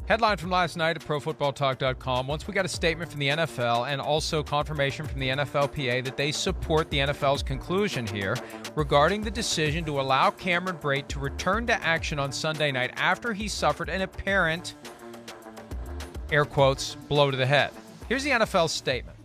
Headline from last night at ProFootballTalk.com. Once we got a statement from the NFL and also confirmation from the NFLPA that they support the NFL's conclusion here regarding the decision to allow Cameron Brate to return to action on Sunday night after he suffered an apparent, air quotes, blow to the head. Here's the NFL's statement.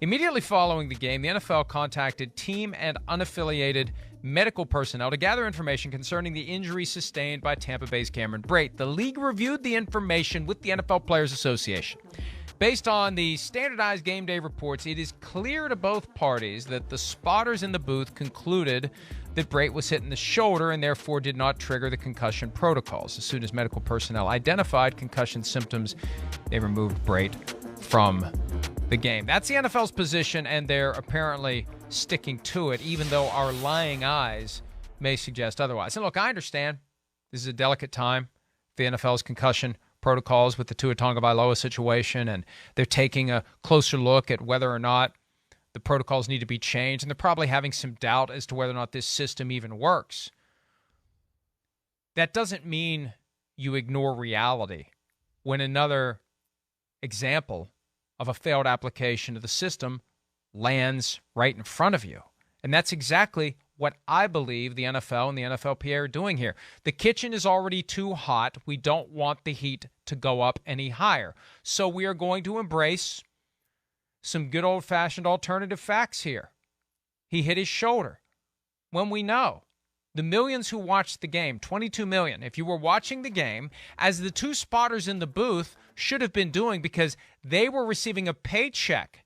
Immediately following the game, the NFL contacted team and unaffiliated medical personnel to gather information concerning the injury sustained by Tampa Bay's Cameron Brate. The league reviewed the information with the NFL Players Association. Based on the standardized game day reports, it is clear to both parties that the spotters in the booth concluded that Brate was hit in the shoulder and therefore did not trigger the concussion protocols. As soon as medical personnel identified concussion symptoms, they removed Brate from the game. That's the NFL's position, and they're apparently sticking to it, even though our lying eyes may suggest otherwise. And look, I understand this is a delicate time, the NFL's concussion protocols with the Tua Tagovailoa situation, and they're taking a closer look at whether or not the protocols need to be changed, and they're probably having some doubt as to whether or not this system even works. That doesn't mean you ignore reality when another example of a failed application of the system lands right in front of you. And that's exactly what I believe the NFL and the NFLPA are doing here. The kitchen is already too hot. We don't want the heat to go up any higher. So we are going to embrace some good old-fashioned alternative facts here. He hit his shoulder. When we know the millions who watched the game, 22 million, if you were watching the game, as the two spotters in the booth should have been doing, because they were receiving a paycheck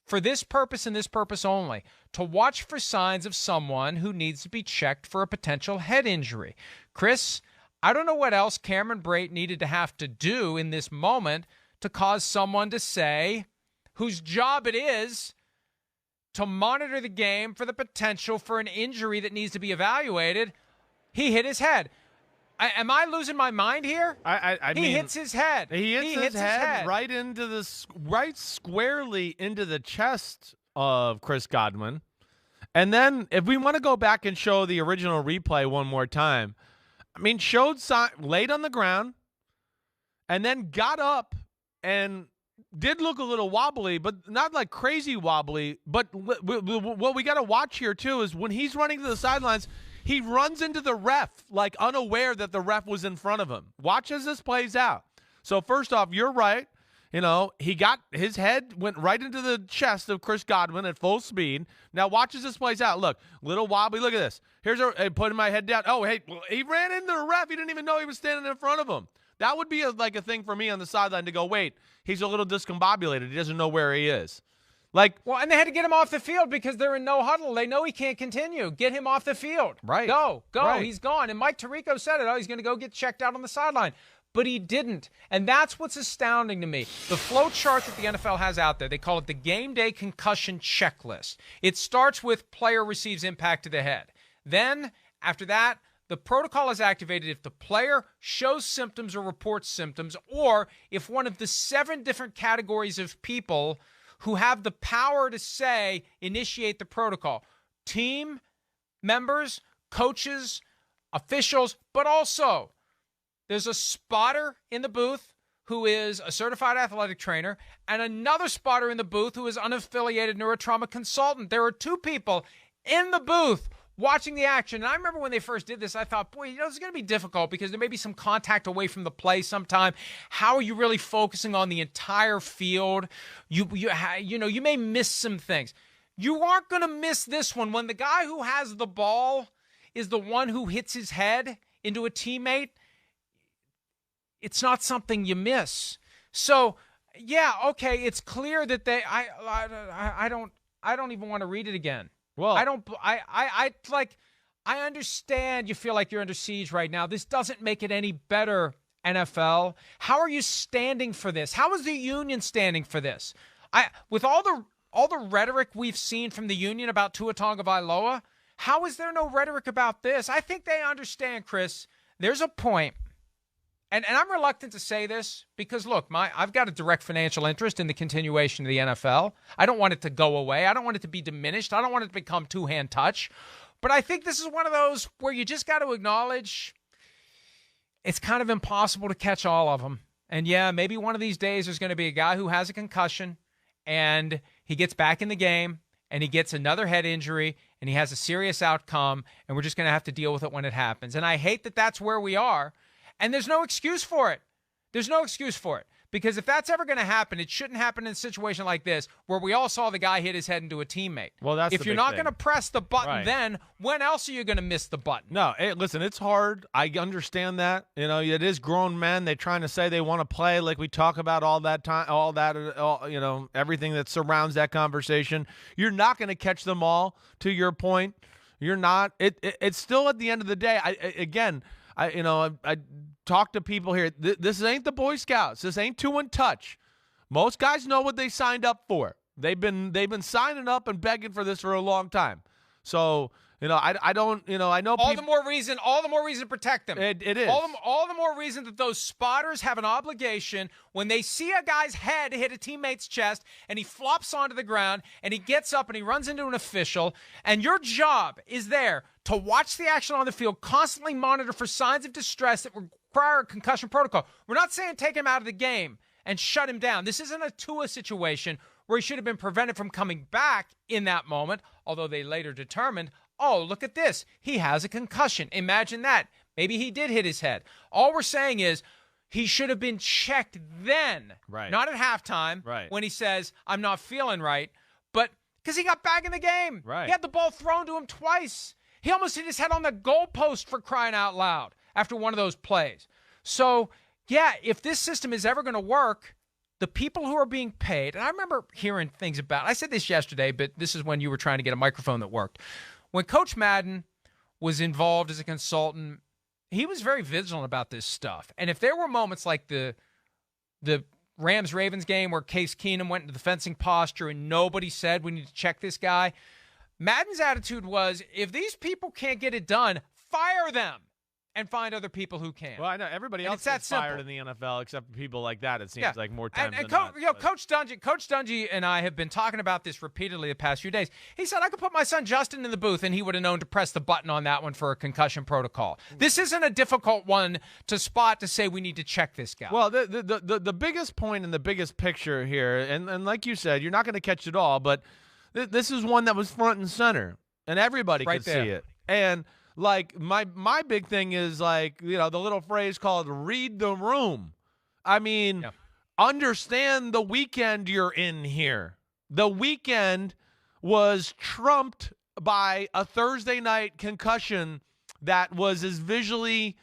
for this purpose and this purpose only, to watch for signs of someone who needs to be checked for a potential head injury. Chris, I don't know what else Cameron Brate needed to have to do in this moment to cause someone to say, whose job it is to monitor the game for the potential for an injury that needs to be evaluated, he hit his head. Am I losing my mind here? I mean, he hits his head. He hits his head right into right squarely into the chest of Chris Godwin. And then, if we want to go back and show the original replay one more time, I mean, laid on the ground, and then got up and did look a little wobbly, but not like crazy wobbly. But what we got to watch here too is when he's running to the sidelines, he runs into the ref, like unaware that the ref was in front of him. Watch as this plays out. So first off, you're right. You know, his head went right into the chest of Chris Godwin at full speed. Now watch as this plays out. Look, little wobbly. Look at this. Here's putting my head down. Oh, hey, he ran into the ref. He didn't even know he was standing in front of him. That would be like a thing for me on the sideline to go, wait, he's a little discombobulated. He doesn't know where he is. Well, and they had to get him off the field because they're in no huddle. They know he can't continue. Get him off the field. Right. Go. Right. He's gone. And Mike Tirico said it. Oh, he's going to go get checked out on the sideline. But he didn't. And that's what's astounding to me. The flow chart that the NFL has out there, they call it the Game Day Concussion Checklist. It starts with player receives impact to the head. Then, after that, the protocol is activated if the player shows symptoms or reports symptoms, or if one of the 7 different categories of people who have the power to say, initiate the protocol. Team members, coaches, officials, but also there's a spotter in the booth who is a certified athletic trainer and another spotter in the booth who is unaffiliated neurotrauma consultant. There are 2 people in the booth watching the action. And I remember when they first did this, I thought, boy, this is going to be difficult because there may be some contact away from the play sometime. How are you really focusing on the entire field? You may miss some things. You aren't going to miss this one. When the guy who has the ball is the one who hits his head into a teammate, it's not something you miss. So, yeah, okay, it's clear that I don't even want to read it again. Well, I understand you feel like you're under siege right now. This doesn't make it any better, NFL. How are you standing for this? How is the union standing for this? With all the rhetoric we've seen from the union about Tua Tagovailoa, how is there no rhetoric about this? I think they understand, Chris. There's a point. And I'm reluctant to say this because, look, I've got a direct financial interest in the continuation of the NFL. I don't want it to go away. I don't want it to be diminished. I don't want it to become two-hand touch. But I think this is one of those where you just got to acknowledge it's kind of impossible to catch all of them. And yeah, maybe one of these days there's going to be a guy who has a concussion and he gets back in the game and he gets another head injury and he has a serious outcome, and we're just going to have to deal with it when it happens. And I hate that that's where we are, and there's no excuse for it. There's no excuse for it. Because if that's ever going to happen, it shouldn't happen in a situation like this where we all saw the guy hit his head into a teammate. Well, that's if you're not going to press the button, then when else are you going to miss the button? No, listen, it's hard. I understand that. You know, it is grown men. They're trying to say they want to play, like we talk about all that time, you know, everything that surrounds that conversation. You're not going to catch them all. To your point, you're not. It's still at the end of the day. I talk to people here. This ain't the Boy Scouts. This ain't two and touch. Most guys know what they signed up for. They've been signing up and begging for this for a long time. So, you know, I don't, you know, I know all the more reason to protect them. It is. All the more reason that those spotters have an obligation when they see a guy's head hit a teammate's chest and he flops onto the ground and he gets up and he runs into an official, and your job is there to watch the action on the field, constantly monitor for signs of distress that require a concussion protocol. We're not saying take him out of the game and shut him down. This isn't a Tua situation where he should have been prevented from coming back in that moment, although they later determined, oh, look at this. He has a concussion. Imagine that. Maybe he did hit his head. All we're saying is he should have been checked then, not at halftime when he says, I'm not feeling right, but because he got back in the game. He had the ball thrown to him twice. He almost hit his head on the goalpost, for crying out loud, after one of those plays. So, yeah, if this system is ever going to work, the people who are being paid, and I remember hearing things about, I said this yesterday, but this is when you were trying to get a microphone that worked. When Coach Madden was involved as a consultant, he was very vigilant about this stuff. And if there were moments like the Rams-Ravens game where Case Keenum went into the fencing posture and nobody said we need to check this guy, Madden's attitude was, if these people can't get it done, fire them and find other people who can. Well, I know everybody else gets fired in the NFL except people like that, it seems like, more times than not. Coach Dungy and I have been talking about this repeatedly the past few days. He said, I could put my son Justin in the booth and he would have known to press the button on that one for a concussion protocol. This isn't a difficult one to spot to say we need to check this guy. Well, the biggest point in the biggest picture here, and like you said, you're not going to catch it all, but this is one that was front and center, and everybody could see it. And like my big thing is, like, you know, the little phrase called read the room. I mean, understand the weekend you're in here. The weekend was trumped by a Thursday night concussion that was as visually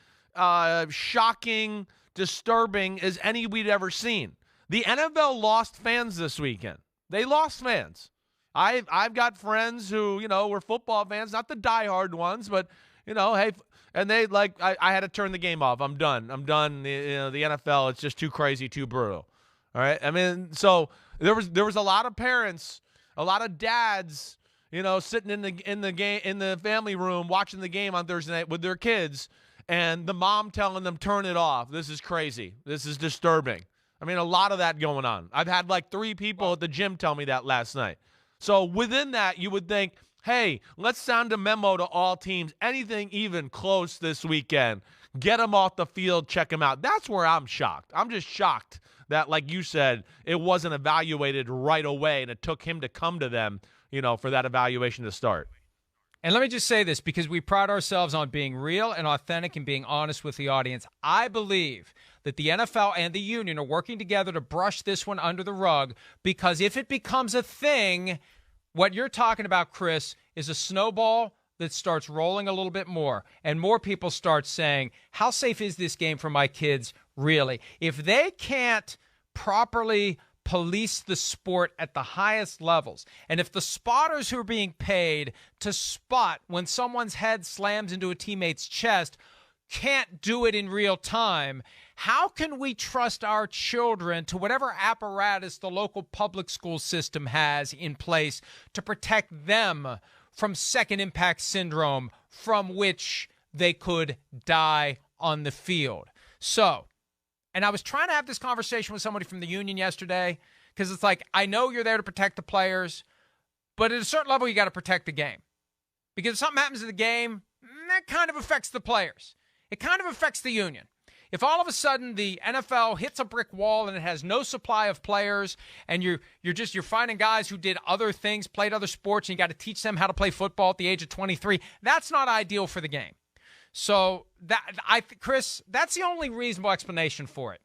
shocking, disturbing as any we'd ever seen. The NFL lost fans this weekend. They lost fans. I've got friends who, you know, were football fans, not the diehard ones, but, you know, hey, and they, like, I had to turn the game off. I'm done. The NFL, it's just too crazy, too brutal. All right. I mean, so there was a lot of parents, a lot of dads, you know, sitting in the family room watching the game on Thursday night with their kids, and the mom telling them, turn it off. This is crazy. This is disturbing. I mean, a lot of that going on. I've had like 3 people at the gym tell me that last night. So within that, you would think, hey, let's sound a memo to all teams. Anything even close this weekend, get them off the field, check them out. That's where I'm shocked. I'm just shocked that, like you said, it wasn't evaluated right away, and it took him to come to them, you know, for that evaluation to start. And let me just say this, because we pride ourselves on being real and authentic and being honest with the audience. I believe that the NFL and the union are working together to brush this one under the rug, because if it becomes a thing, what you're talking about, Chris, is a snowball that starts rolling a little bit more, and more people start saying, how safe is this game for my kids, really? If they can't properly police the sport at the highest levels, and if the spotters who are being paid to spot when someone's head slams into a teammate's chest can't do it in real time, how can we trust our children to whatever apparatus the local public school system has in place to protect them from second impact syndrome, from which they could die on the field? So, and I was trying to have this conversation with somebody from the union yesterday, because it's like, I know you're there to protect the players, but at a certain level, you got to protect the game. Because if something happens in the game, that kind of affects the players. It kind of affects the union. If all of a sudden the NFL hits a brick wall and it has no supply of players, and you're finding guys who did other things, played other sports, and you got to teach them how to play football at the age of 23, that's not ideal for the game. So Chris, that's the only reasonable explanation for it.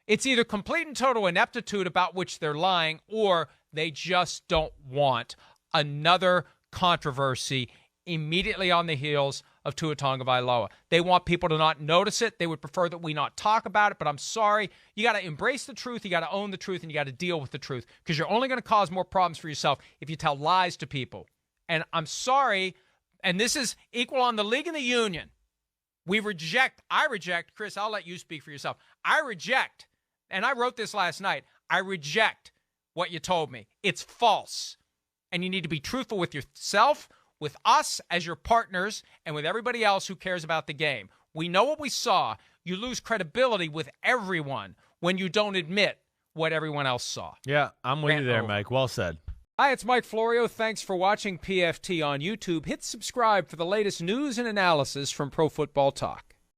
It's either complete and total ineptitude about which they're lying, or they just don't want another controversy immediately on the heels of Tua Tagovailoa. They want people to not notice it. They would prefer that we not talk about it, but I'm sorry. You got to embrace the truth, you got to own the truth, and you got to deal with the truth, because you're only going to cause more problems for yourself if you tell lies to people. And I'm sorry, and this is equal on the league and the union. I reject, Chris, I'll let you speak for yourself. I reject, and I wrote this last night, I reject what you told me. It's false. And you need to be truthful with yourself, with us as your partners, and with everybody else who cares about the game. We know what we saw. You lose credibility with everyone when you don't admit what everyone else saw. Yeah, I'm with you there, Mike. Well said. Hi, it's Mike Florio. Thanks for watching PFT on YouTube. Hit subscribe for the latest news and analysis from Pro Football Talk.